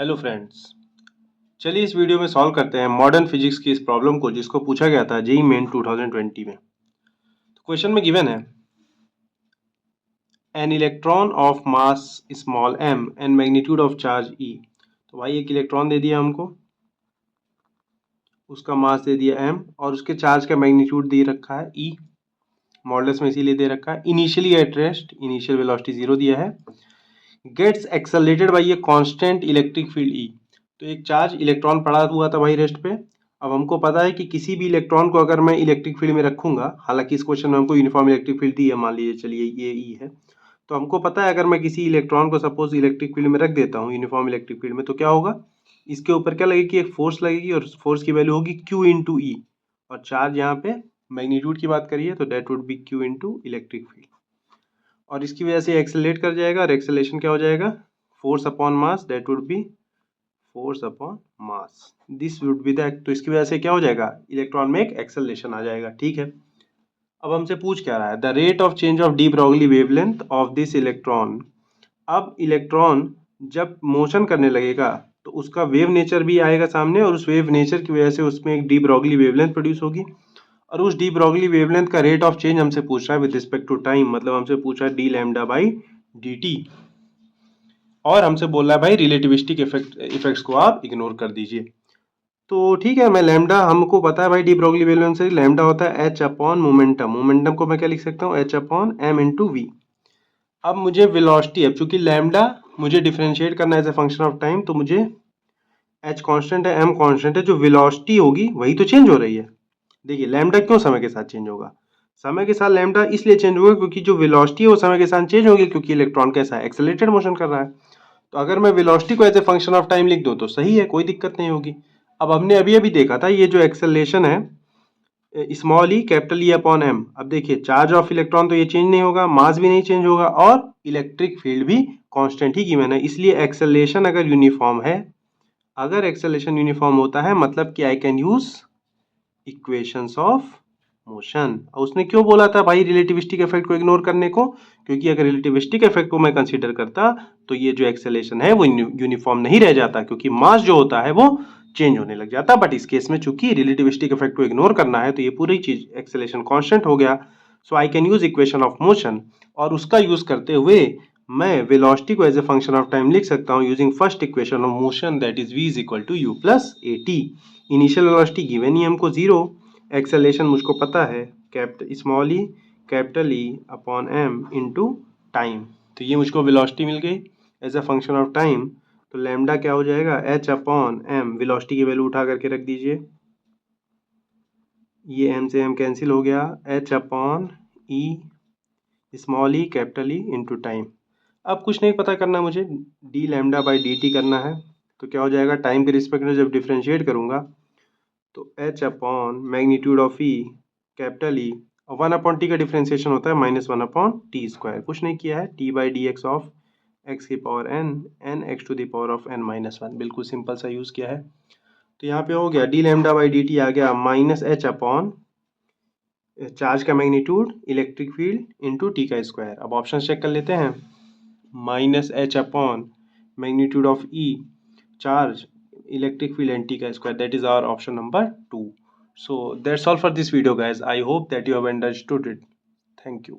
Hello friends, चलिए इस video में सॉल्व करते हैं मॉडर्न फिजिक्स की इस प्रॉब्लम को जिसको पूछा गया था जेईई मेन 2020 में। तो क्वेश्चन में गिवन है an electron of mass small m and magnitude of charge e। तो भाई एक इलेक्ट्रॉन दे दिया हमको, उसका मास दे दिया m और उसके चार्ज का मैग्नीट्यूड दे रखा है e। मॉडल्स में इसीलिए दे रखा है। Initially at rest, initial velocity 0 दिया है। Gets accelerated by a constant electric field E. तो एक चार्ज इलेक्ट्रॉन पड़ा हुआ था भाई रेस्ट पे। अब हमको पता है कि किसी भी इलेक्ट्रॉन को अगर मैं इलेक्ट्रिक फील्ड में रखूंगा, हालांकि इस क्वेश्चन में हमको यूनिफॉर्म इलेक्ट्रिक फील्ड दी है, मान लीजिए चलिए ये ई है। तो हमको पता है अगर मैं किसी इलेक्ट्रॉन को सपोज इलेक्ट्रिक फील्ड में रख देता हूँ, यूनिफॉर्म इलेक्ट्रिक फील्ड में, तो क्या होगा, इसके ऊपर क्या लगेगी, एक फोर्स लगेगी और फोर्स की वैल्यू होगी क्यू इंटू ई। और चार्ज यहाँ पे मैग्नीट्यूड की बात करिए तो that would be Q into electric field. और इसकी वजह से एक्सेलरेट कर जाएगा और एक्सेलेरेशन क्या हो जाएगा, force upon mass, that would be force upon mass, this would be that. तो इसकी वजह से क्या हो जाएगा, इलेक्ट्रॉन में एक एक्सेलरेशन आ जाएगा। ठीक है, अब हमसे पूछ क्या रहा है, the rate of change of de Broglie wavelength of this electron. अब इलेक्ट्रॉन जब मोशन करने लगेगा तो उसका वेव नेचर भी आएगा सामने और उस वेव नेचर की वजह से उसमें एक डी ब्रॉगली वेवलेंथ प्रोड्यूस होगी। और उस डी ब्रॉगली वेवलेंथ का रेट ऑफ चेंज हमसे पूछ रहा है विद रिस्पेक्ट टू टाइम, मतलब हमसे पूछा है D lambda by d T. और हमसे बोल रहा है भाई रिलेटिविस्टिक इफेक्ट्स को आप इग्नोर कर दीजिए। तो ठीक है, मैं लैम्डा, हमको पता है भाई डी ब्रॉगली वेवलेंथ से लैम्डा होता है एच अपॉन मोमेंटम। मोमेंटम को मैं क्या लिख सकता हूँ, H upon M into V. अब मुझे वेलोसिटी, अब चूंकि लैम्डा मुझे डिफरेंशिएट करना है as a function of time, तो मुझे एच कांस्टेंट है, एम कांस्टेंट है, जो वेलोसिटी होगी वही तो चेंज हो रही है। देखिए लैम्डा क्यों समय के साथ चेंज होगा, समय के साथ लैम्डा इसलिए चेंज होगा क्योंकि जो वेलोसिटी है वो समय के साथ चेंज होगी, क्योंकि इलेक्ट्रॉन कैसा है, एक्सेलरेटेड मोशन कर रहा है। तो अगर मैं वेलोसिटी को as a function of time लिख दूं तो सही है, कोई दिक्कत नहीं होगी। अब हमने अभी अभी देखा था ये जो एक्सेलरेशन है स्मॉल ई कैपिटल ई अपॉन एम। अब देखिए चार्ज ऑफ इलेक्ट्रॉन तो ये चेंज नहीं होगा, मास भी नहीं चेंज होगा और इलेक्ट्रिक फील्ड भी कांस्टेंट ही गिवन है, इसलिए एक्सेलरेशन अगर यूनिफॉर्म है, अगर एक्सेलरेशन यूनिफॉर्म होता है मतलब कि आई can use equations of motion. और उसने क्यों बोला था भाई रिलेटिविस्टिक इफेक्ट को इग्नोर करने को, क्योंकि अगर रिलेटिविस्टिक इफेक्ट को मैं कंसीडर करता तो ये जो एक्सेलरेशन है वो यूनिफॉर्म नहीं रह जाता, क्योंकि मास जो होता है वो चेंज होने लग जाता। बट इस केस में चूंकि रिलेटिविस्टिक इफेक्ट को इग्नोर करना है तो ये पूरी चीज एक्सेलरेशन कांस्टेंट हो गया। So I can use equation of motion, और उसका यूज करते हुए मैं वेलोसिटी को as a function of time लिख सकता हूँ using first equation of motion, that is v is equal to u plus a t. Initial velocity given ही हमको 0, एक्सेलरेशन मुझको पता है कैपिटल स्मॉल ई capital E upon M into time. तो ये मुझको वेलोसिटी मिल गई as a function of time. तो लैम्डा क्या हो जाएगा, एच अपॉन एम, वेलोसिटी की वैल्यू उठा करके रख दीजिए, ये एम से एम कैंसिल हो गया, एच अपॉन ई स्मॉल ई कैपिटल ई इंटू टाइम। अब कुछ नहीं पता करना मुझे, d lambda by d t करना है। तो क्या हो जाएगा, टाइम के रिस्पेक्ट में जब डिफ्रेंशिएट करूंगा तो H upon magnitude of E capital ई, और 1/t का डिफ्रेंशिएशन होता है -1/t²। कुछ नहीं किया है, t by d x of x की power n, n x to the power of n-1, बिल्कुल सिंपल सा यूज़ किया है। तो यहाँ पे हो गया d lambda by d t आ गया माइनस एच अपॉन चार्ज का magnitude electric field into t का स्क्वायर। अब ऑप्शन चेक कर लेते हैं, minus h upon magnitude of e charge electric field and t का square, that is our option number 2. So that's all for this video guys, I hope that you have understood it. Thank you.